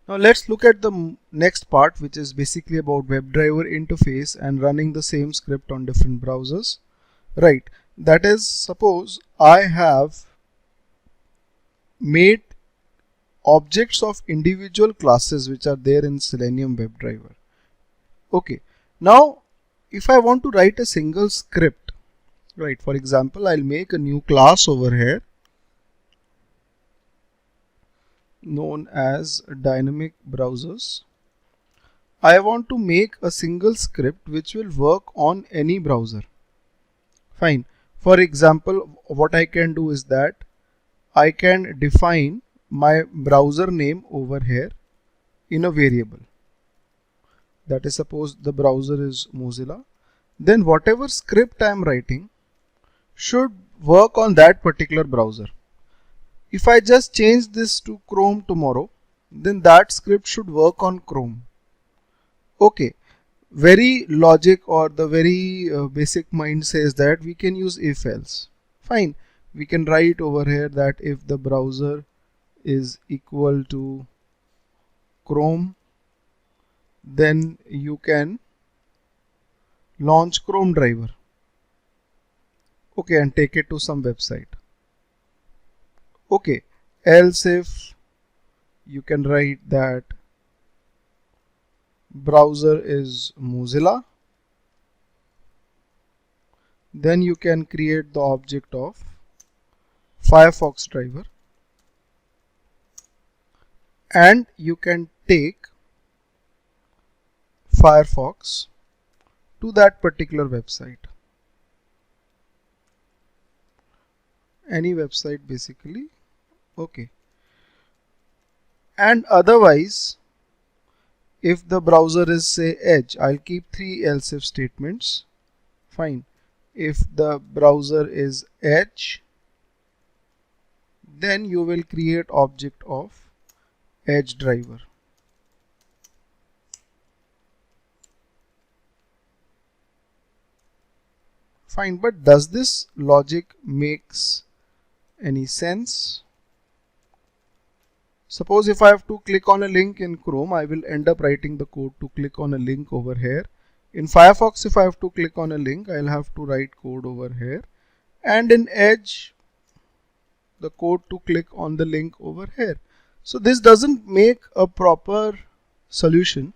Now let's look at the next part, which is basically about WebDriver interface and running the same script on different browsers. Right, that is, suppose I have made objects of individual classes which are there in Selenium WebDriver. Okay, now if I want to write a single script, right, for example, I'll make a new class over here known as dynamic browsers. I want to make a single script which will work on any browser. Fine. For example, what I can do is that I can define my browser name over here in a variable. That is, suppose the browser is Mozilla. Then whatever script I am writing should work on that particular browser. If I just change this to Chrome tomorrow, then that script should work on Chrome. Okay, very logic or the very basic mind says that we can use if else. Fine, we can write over here that if the browser is equal to Chrome, then you can launch Chrome driver. Okay, and take it to some website. Okay, else if you can write that browser is Mozilla, then you can create the object of Firefox driver and you can take Firefox to that particular website. Any website basically. Okay. And otherwise, if the browser is say Edge, I'll keep 3 else if statements. Fine. If the browser is Edge, then you will create object of Edge driver. Fine, but does this logic makes any sense? Suppose if I have to click on a link in Chrome, I will end up writing the code to click on a link over here. In Firefox, if I have to click on a link, I'll have to write code over here. And in Edge, the code to click on the link over here. So this doesn't make a proper solution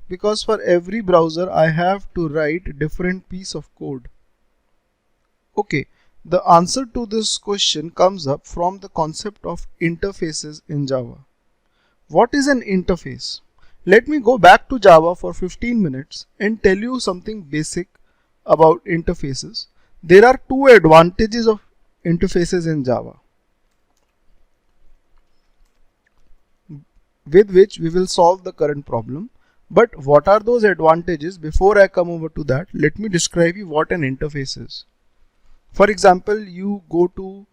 because for every browser I have to write different piece of code. Okay, the answer to this question comes up from the concept of interfaces in Java. What is an interface? Let me go back to Java for 15 minutes and tell you something basic about interfaces. There are two advantages of interfaces in Java, with which we will solve the current problem. But what are those advantages? Before I come over to that, let me describe you what an interface is. For example, you go to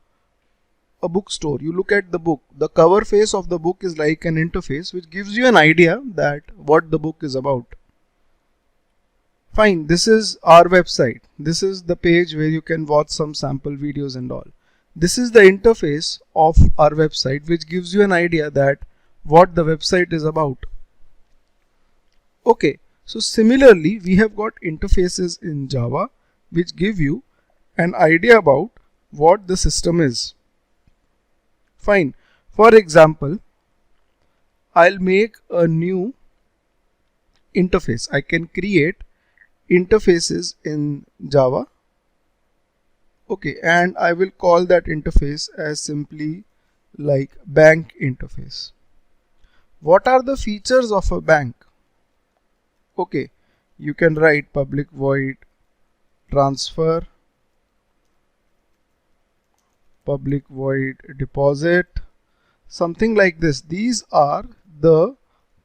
a bookstore, you look at the book. The cover face of the book is like an interface which gives you an idea that what the book is about. Fine, this is our website. This is the page where you can watch some sample videos and all. This is the interface of our website which gives you an idea that what the website is about. Okay, so similarly we have got interfaces in Java which give you an idea about what the system is. Fine, for example, I'll make a new interface. I can create interfaces in Java. Okay, and I will call that interface as simply like bank interface. What are the features of a bank? Okay, you can write public void transfer, public void deposit, something like this. These are the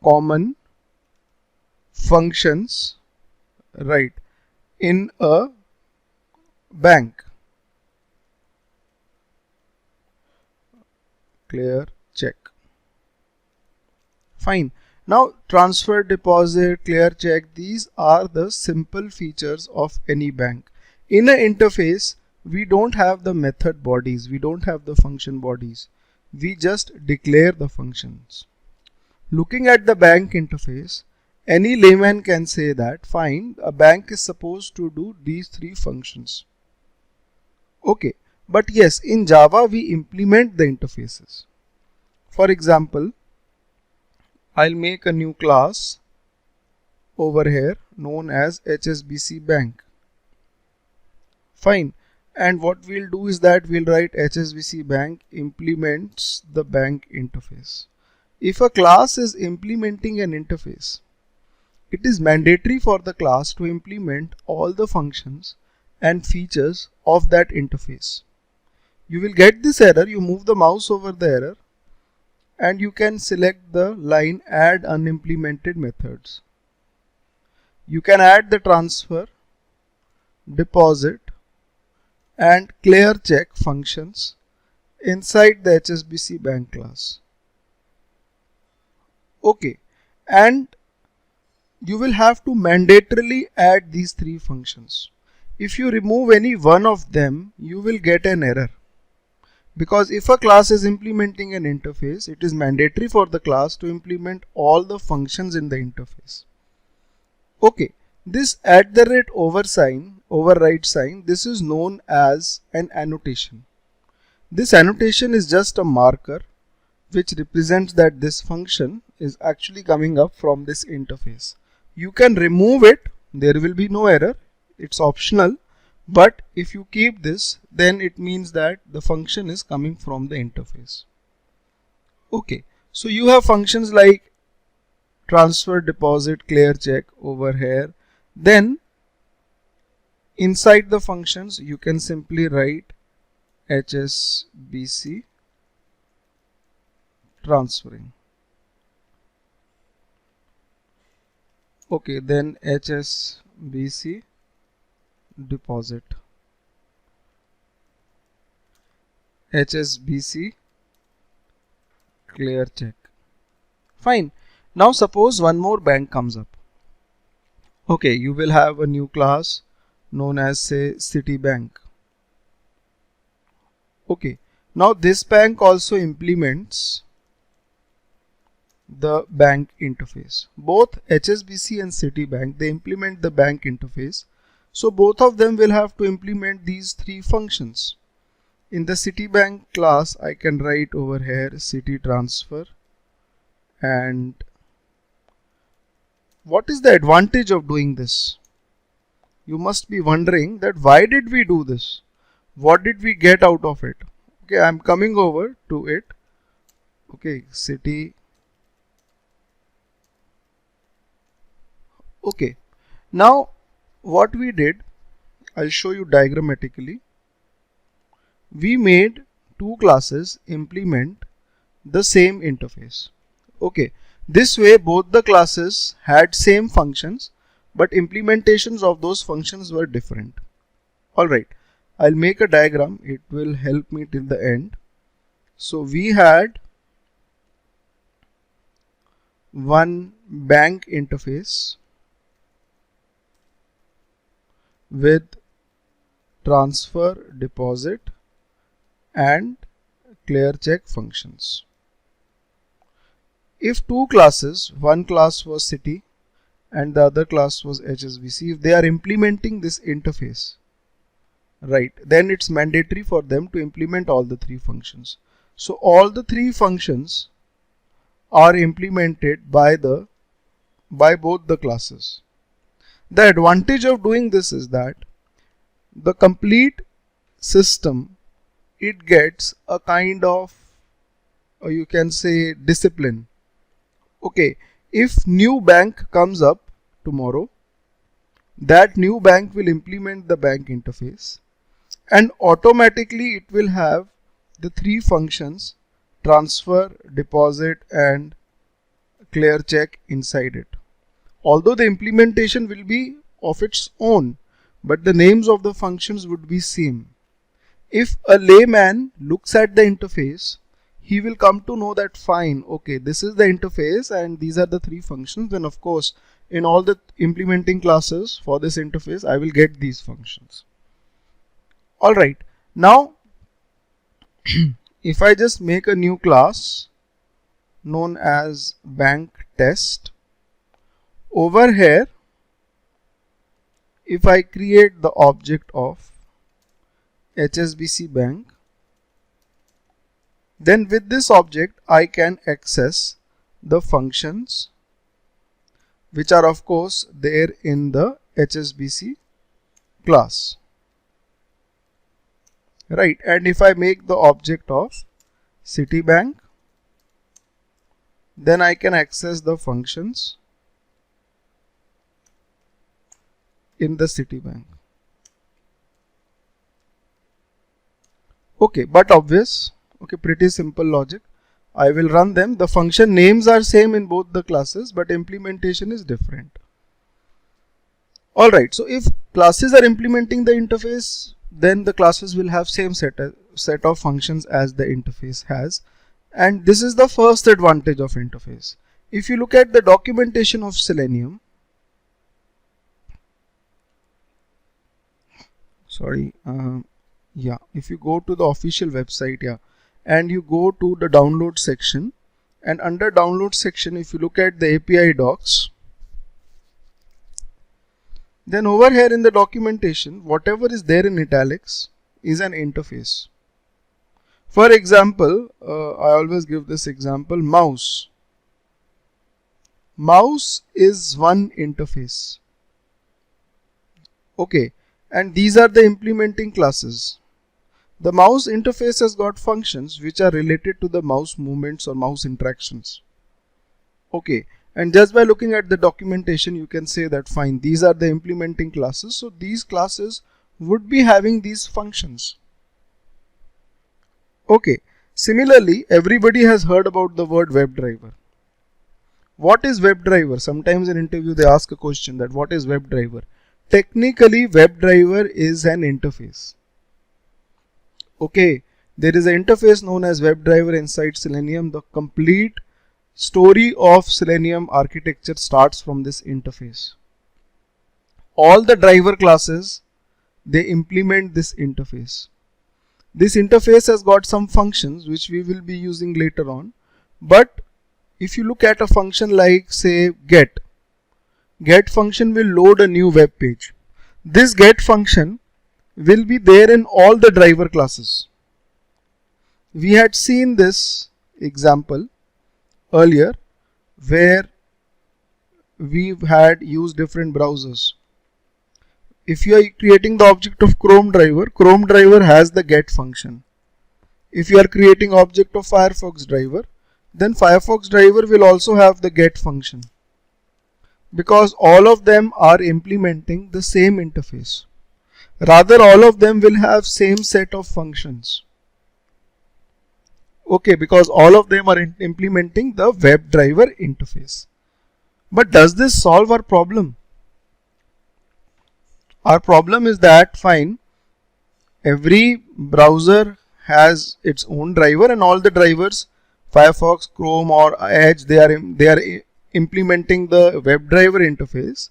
common functions, right, in a bank. Clear, check. Fine. Now transfer, deposit, clear, check, these are the simple features of any bank. In an interface, we don't have the method bodies, we don't have the function bodies. We just declare the functions. Looking at the bank interface, any layman can say that fine, a bank is supposed to do these three functions. Okay, but yes, in Java we implement the interfaces. For example, I'll make a new class over here known as HSBC Bank. Fine. And what we'll do is that we'll write HSBC Bank implements the bank interface. If a class is implementing an interface, it is mandatory for the class to implement all the functions and features of that interface. You will get this error, you move the mouse over the error and you can select the line add unimplemented methods. You can add the transfer, deposit and clear check functions inside the HSBC Bank class. Okay, and you will have to mandatorily add these three functions. If you remove any one of them, you will get an error. Because if a class is implementing an interface, it is mandatory for the class to implement all the functions in the interface. Okay, this override sign, this is known as an annotation. This annotation is just a marker which represents that this function is actually coming up from this interface. You can remove it, there will be no error, it's optional, but if you keep this, then it means that the function is coming from the interface. Okay, so you have functions like transfer, deposit, clear check over here. Then inside the functions you can simply write HSBC transferring. Okay, then HSBC deposit, HSBC clear check. Fine. Now suppose one more bank comes up. Okay, you will have a new class known as say Citibank. Okay, now this bank also implements the bank interface. Both HSBC and Citibank, they implement the bank interface. So both of them will have to implement these three functions. In the Citibank class, I can write over here Citi transfer. And what is the advantage of doing this? You must be wondering that why did we do this? What did we get out of it? Okay, I'm coming over to it. Okay, Citi. Okay, now what we did, I'll show you diagrammatically. We made two classes implement the same interface. Okay, this way both the classes had same functions, but implementations of those functions were different. Alright, I'll make a diagram, it will help me till the end. So we had one bank interface with transfer, deposit and clear check functions. If two classes, one class was Citi and the other class was HSBC, if they are implementing this interface, right, then it's mandatory for them to implement all the three functions. So all the three functions are implemented by both the classes. The advantage of doing this is that the complete system, it gets a kind of, you can say, discipline. Okay, if new bank comes up tomorrow, that new bank will implement the bank interface and automatically it will have the three functions transfer, deposit and clear check inside it. Although the implementation will be of its own, but the names of the functions would be same. If a layman looks at the interface, he will come to know that fine, okay, this is the interface and these are the three functions. Then of course, in all the implementing classes for this interface, I will get these functions. Alright, now if I just make a new class known as bank test. Over here, if I create the object of HSBC Bank, then with this object I can access the functions which are of course there in the HSBC class, right? And if I make the object of Citibank, then I can access the functions in the Citibank. Okay, but obvious. Okay, pretty simple logic. I will run them. The function names are same in both the classes, but implementation is different. Alright, so if classes are implementing the interface, then the classes will have same set of functions as the interface has. And this is the first advantage of interface. If you look at the documentation of Selenium, if you go to the official website, and you go to the download section, and under download section, if you look at the API docs, then over here in the documentation, whatever is there in italics is an interface. For example, I always give this example, mouse. Mouse is one interface. Okay, and these are the implementing classes. The mouse interface has got functions which are related to the mouse movements or mouse interactions. Okay, and just by looking at the documentation, you can say that fine, these are the implementing classes. So these classes would be having these functions. Okay, similarly, everybody has heard about the word WebDriver. What is WebDriver? Sometimes in interview they ask a question that what is WebDriver? Technically, WebDriver is an interface. Okay, there is an interface known as WebDriver inside Selenium. The complete story of Selenium architecture starts from this interface. All the driver classes, they implement this interface. This interface has got some functions which we will be using later on. But if you look at a function like say get function will load a new web page. This get function will be there in all the driver classes. We had seen this example earlier where we had used different browsers. If you are creating the object of Chrome driver has the get function. If you are creating object of Firefox driver, then Firefox driver will also have the get function, because all of them are implementing the same interface. Rather, all of them will have same set of functions. Okay, because all of them are implementing the WebDriver interface. But does this solve our problem? Our problem is that fine, every browser has its own driver, and all the drivers, Firefox, Chrome or Edge, they are implementing the WebDriver interface,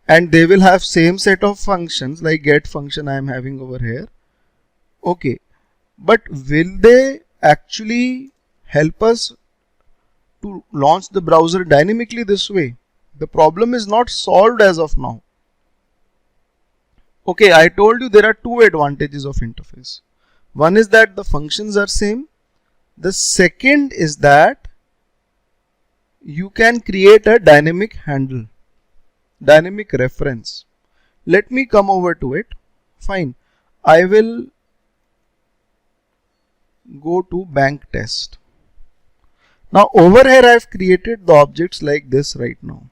and they will have same set of functions like get function I am having over here. Okay, but will they actually help us to launch the browser dynamically this way? The problem is not solved as of now. Okay, I told you there are two advantages of interface. One is that the functions are same. The second is that you can create a dynamic handle, dynamic reference. Let me come over to it. Fine, I will go to bank test. Now over here I have created the objects like this right now.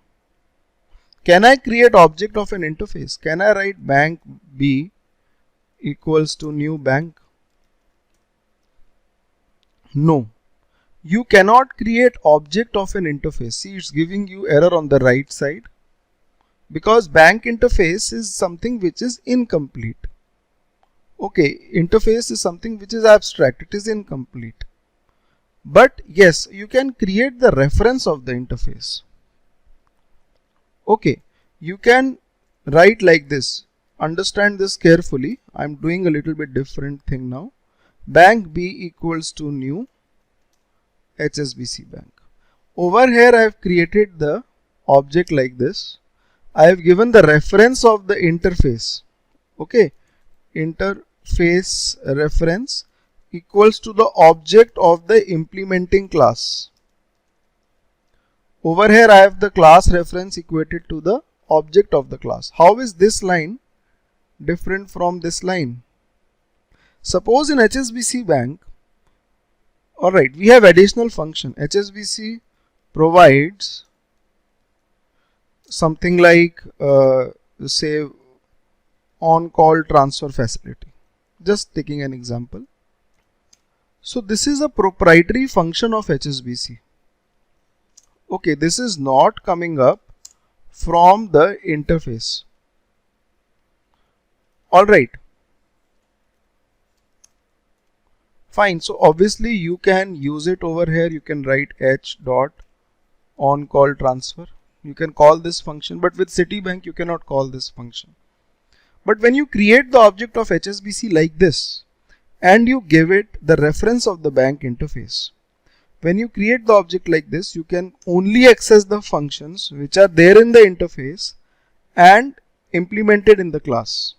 Can I create object of an interface? Can I write bank B equals to new bank? No. You cannot create object of an interface. See, it's giving you error on the right side, because bank interface is something which is incomplete. Okay, interface is something which is abstract. It is incomplete. But yes, you can create the reference of the interface. Okay, you can write like this. Understand this carefully. I'm doing a little bit different thing now. Bank B equals to new HSBC Bank. Over here I have created the object like this. I have given the reference of the interface. Okay, interface reference equals to the object of the implementing class. Over here I have the class reference equated to the object of the class. How is this line different from this line? Suppose in HSBC Bank, alright, we have additional function. HSBC provides something like say on-call transfer facility. Just taking an example. So this is a proprietary function of HSBC. Okay, this is not coming up from the interface. Alright. Fine. So obviously you can use it over here. You can write h dot on call transfer. You can call this function, but with Citibank you cannot call this function. But when you create the object of HSBC like this and you give it the reference of the bank interface, when you create the object like this, you can only access the functions which are there in the interface and implemented in the class.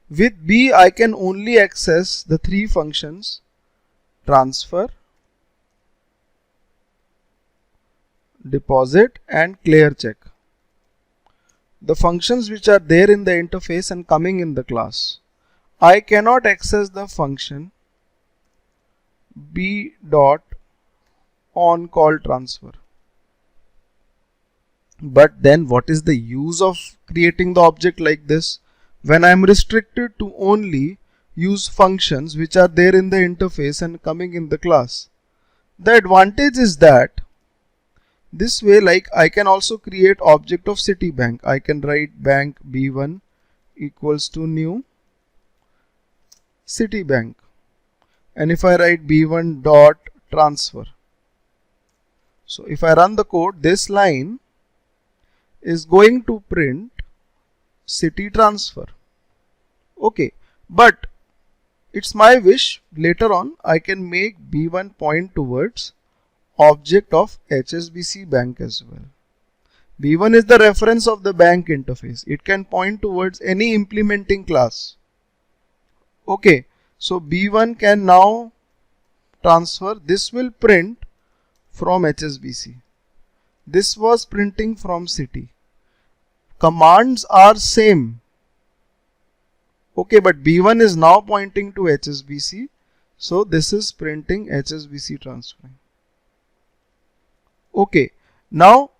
With B, I can only access the three functions: transfer, deposit and clear check. The functions which are there in the interface and coming in the class. I cannot access the function B dot on call transfer. But then what is the use of creating the object like this when I am restricted to only use functions which are there in the interface and coming in the class? The advantage is that this way, like, I can also create object of Citibank. I can write bank B1 equals to new Citibank, and if I write B1 dot transfer, so if I run the code, this line is going to print Citi transfer. Okay, but it's my wish, later on I can make B1 point towards object of HSBC Bank as well. B1 is the reference of the bank interface. It can point towards any implementing class. Okay, so B1 can now transfer. This will print from HSBC. This was printing from Citi. Commands are same. Okay, but B1 is now pointing to HSBC. So this is printing HSBC transferring. Okay, now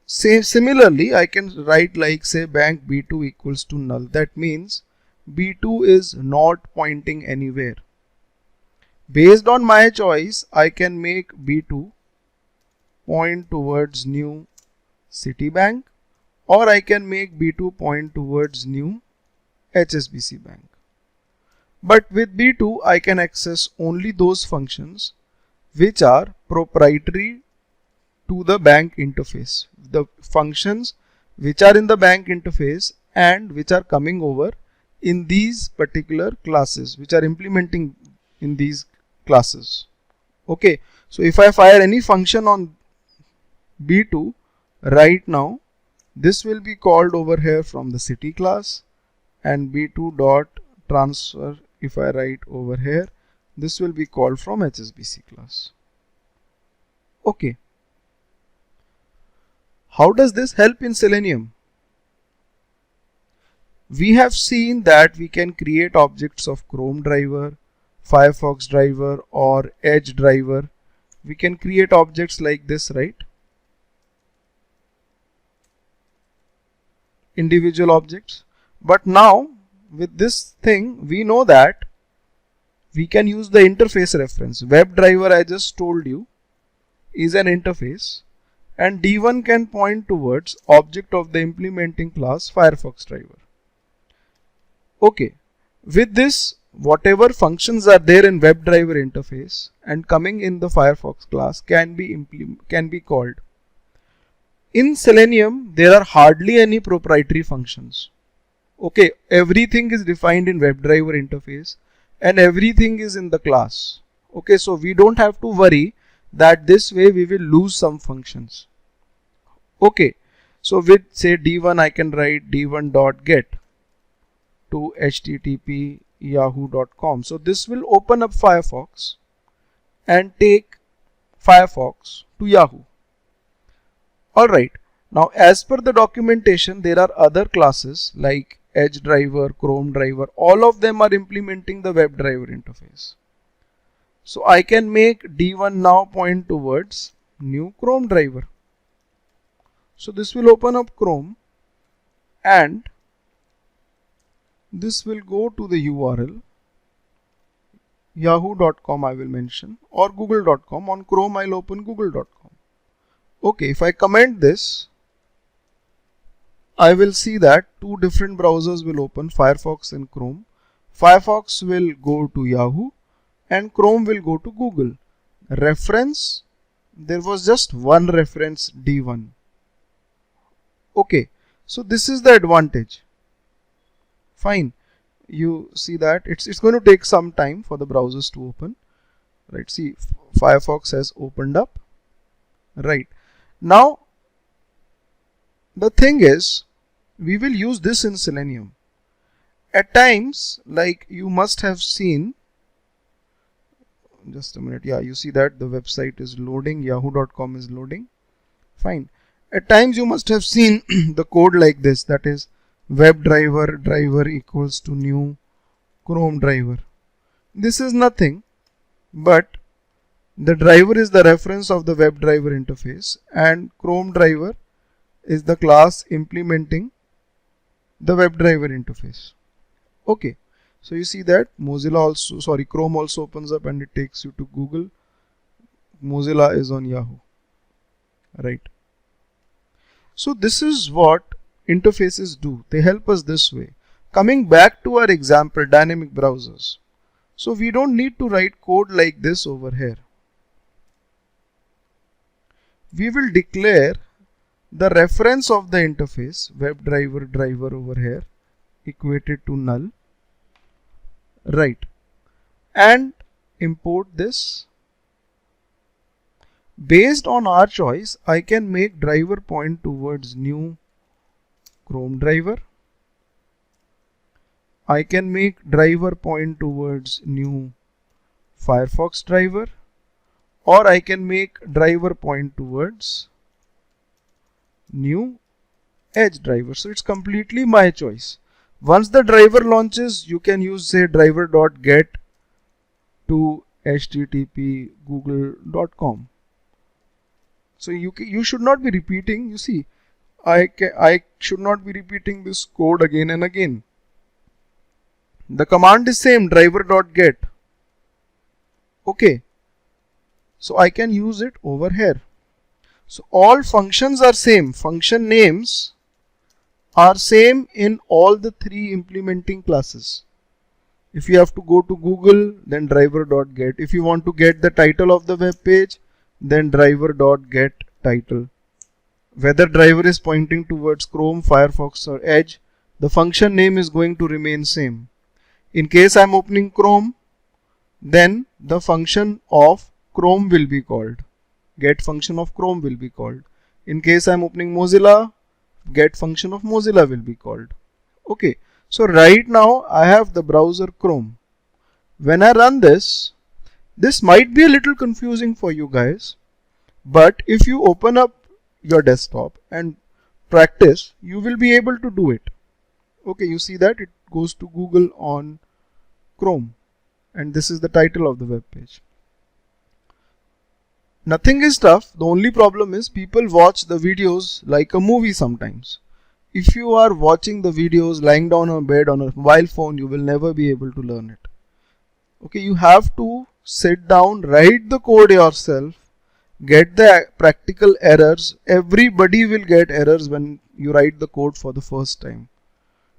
similarly I can write like, say, bank B2 equals to null. That means B2 is not pointing anywhere. Based on my choice, I can make B2 point towards new Citibank, or I can make B2 point towards new HSBC Bank. But with B2 I can access only those functions which are proprietary to the bank interface. The functions which are in the bank interface and which are coming over in these particular classes, which are implementing in these classes. Okay, so if I fire any function on B2 right now, this will be called over here from the Citi class, and B2 dot transfer, if I write over here, this will be called from HSBC class. Okay. How does this help in Selenium? We have seen that we can create objects of Chrome driver, Firefox driver or Edge driver. We can create objects like this, right? Individual objects. But now with this thing, we know that we can use the interface reference. Web driver, I just told you, is an interface, and D1 can point towards object of the implementing class Firefox driver. Okay, with this, whatever functions are there in WebDriver interface and coming in the Firefox class can be called. In Selenium, there are hardly any proprietary functions. Okay, everything is defined in WebDriver interface and everything is in the class. Okay, so we don't have to worry that this way we will lose some functions. Okay, so with say d1 I can write d1.get to http yahoo.com. So this will open up Firefox and take Firefox to Yahoo. Alright, now as per the documentation there are other classes like Edge driver, Chrome driver, all of them are implementing the WebDriver interface. So I can make d1 now point towards new Chrome driver. So this will open up Chrome and this will go to the URL yahoo.com I will mention, or google.com. On Chrome I'll open google.com. Okay, if I comment this, I will see that two different browsers will open, Firefox and Chrome. Firefox will go to Yahoo and Chrome will go to Google. Reference, there was just one reference d1. Okay, so this is the advantage. Fine, you see that it's going to take some time for the browsers to open. Right, see Firefox has opened up. Right, now the thing is we will use this in Selenium. At times, like you must have seen, just a minute, yeah, you see that the website is loading, yahoo.com is loading. Fine, at times you must have seen the code like this, that is WebDriver driver equals to new Chrome driver. This is nothing but the driver is the reference of the WebDriver interface and Chrome driver is the class implementing the WebDriver interface. Okay, so you see that Chrome also opens up and it takes you to Google. Mozilla is on Yahoo. Right. So this is what interfaces do. They help us this way. Coming back to our example, dynamic browsers. So we don't need to write code like this over here. We will declare the reference of the interface, WebDriver driver over here, equated to null. Right, and import this. Based on our choice, I can make driver point towards new Chrome driver. I can make driver point towards new Firefox driver, or I can make driver point towards new Edge driver. So it's completely my choice. Once the driver launches, you can use say driver.get to http google.com. So you should not be repeating. You see, I should not be repeating this code again and again. The command is same, driver.get. Okay, so I can use it over here. So all functions are same. Function names are same in all the three implementing classes. If you have to go to Google, then driver.get. If you want to get the title of the web page, then driver.get title. Whether driver is pointing towards Chrome, Firefox or Edge, the function name is going to remain same. In case I am opening Chrome, then the function of Chrome will be called. Get function of Chrome will be called. In case I am opening Mozilla, get function of Mozilla will be called. Okay, so right now I have the browser Chrome. When I run this might be a little confusing for you guys, but if you open up your desktop and practice, you will be able to do it. Okay, you see that it goes to Google on Chrome and this is the title of the web page. Nothing is tough. The only problem is people watch the videos like a movie sometimes. If you are watching the videos lying down on bed on a mobile phone, you will never be able to learn it. Okay, you have to sit down, write the code yourself, get the practical errors. Everybody will get errors when you write the code for the first time.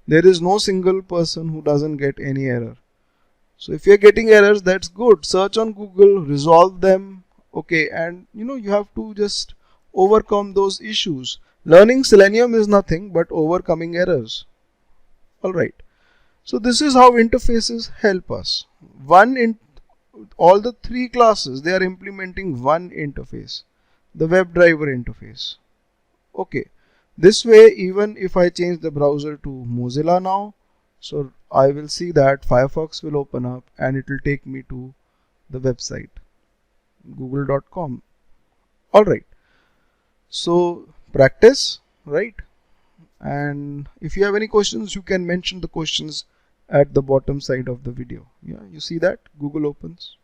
There is no single person who doesn't get any error. So if you're getting errors, that's good. Search on Google, resolve them. Okay, and you have to just overcome those issues. Learning Selenium is nothing but overcoming errors. Alright, so this is how interfaces help us. One all the three classes, they are implementing one interface, the WebDriver interface. Okay, this way even if I change the browser to Mozilla now, so I will see that Firefox will open up and it will take me to the website google.com. Alright, so practice, right? And if you have any questions, you can mention the questions at the bottom side of the video. Yeah, you see that Google opens.